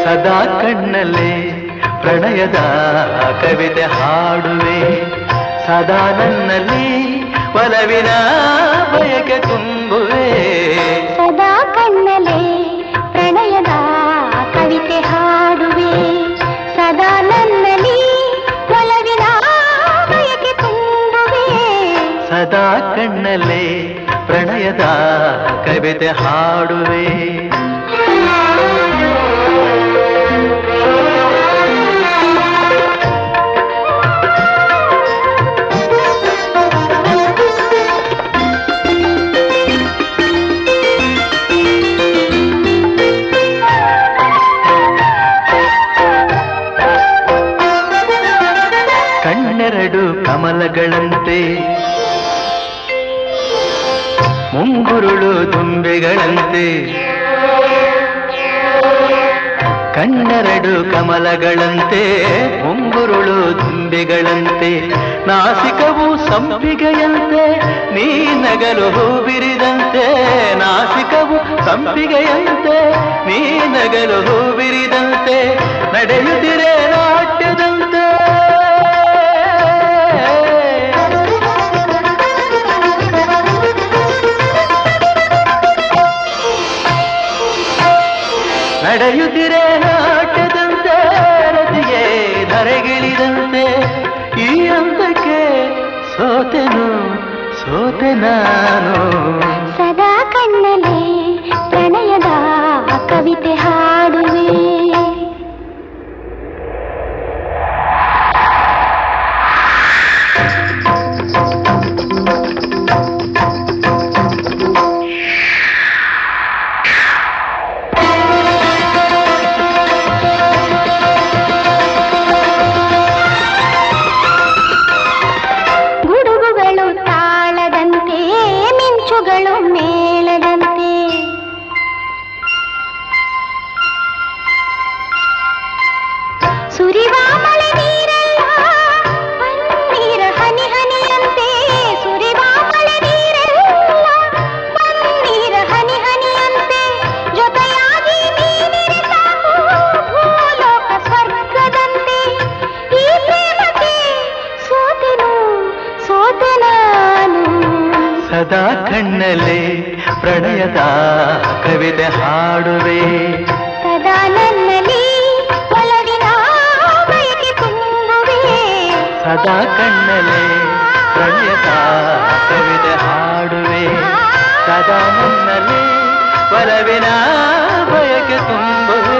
ಸದಾ ಕಣ್ಣಲ್ಲೇ ಪ್ರಣಯದ ಕವಿತೆ ಹಾಡುವೆ, ಸದಾ ನನ್ನಲ್ಲಿ ಒಲವಿನ ಬಯಕೆ ತುಂಬುವೆ. ಸದಾ ಕಣ್ಣಲ್ಲೇ ಪ್ರಣಯದ ಕವಿತೆ ಹಾಡುವೆ, ಸದಾ ನನ್ನಲ್ಲಿ ಒಲವಿನ ಬಯಕೆ ತುಂಬುವೆ. ಸದಾ ಕಣ್ಣಲ್ಲೇ ಪ್ರಣಯದ ಕವಿತೆ ಹಾಡುವೆ. ಕಣ್ಣೆರಡು ಕಮಲಗಳಂತೆ, ಮುಂಗುರುಳು ದುಂಬೆಗಳಂತೆ. ಕಣ್ಣೆರಡು ಕಮಲಗಳಂತೆ, ಮುಂಗುರುಳು ದುಂಬೆಗಳಂತೆ. ನಾಸಿಕವು ಸಂಪಿಗೆಯಂತೆ, ನೀ ನಗಲು ಹೂ ಬಿರಿದಂತೆ. ನಾಸಿಕವು ಸಂಪಿಗೆಯಂತೆ, ನೀ ನಗಲು ಹೂ ಬಿರಿದಂತೆ. ನಡೆಯುತ್ತಿರೆ ನಾಟ್ಯದಂತೆ, ನಡೆಯುತ್ತಿರೆ ನಾಟ್ಯದಂತೆ. ರತಿಯೇ ಧರೆಗಿಳಿದಂತೆ, ಈ ಹಂತಕ್ಕೆ ಸೋತೆನು ಸೋತೆ ನಾನು. ಸದಾ ಕಣ್ಣಲ್ಲಿ ಪ್ರಣಯದ ಕವಿತೆ ಹಾಡುವೆ. ಮೇಳದಂತೆ ಸುರಿವ ಮಳೆ ನೀರೆಲ್ಲ ಪನ್ನೀರ ಹನಿ ಹನಿಯಂತೆ. ಸುರಿವ ಮಳೆ ನೀರೆಲ್ಲ ಪನ್ನೀರ ಹನಿ ಹನಿಯಂತೆ. ಜೊತೆಯಾಗಿ ನೀನಿರೆ ಸಾಕು ಭೂಲೋಕ ಸ್ವರ್ಗದಂತೆ. ಈ ಪ್ರೇಮಕ್ಕೆ ಸೋತೆನು ಸೋತೆ ನಾನು. ಸದಾ ಕಣ್ಣಲ್ಲೇ ಪ್ರಣಯದ ಕವಿತೆ ಹಾಡುವೆ, ಸದಾ ನನ್ನಲ್ಲಿ ಒಲವಿನ ಬಯಕೆ ತುಂಬುವೆ. ಸದಾ ಕಣ್ಣಲ್ಲೇ ಪ್ರಣಯದ ಕವಿತೆ ಹಾಡುವೆ, ಸದಾ ನನ್ನಲ್ಲಿ ಒಲವಿನ ಬಯಕೆ ತುಂಬುವೆ.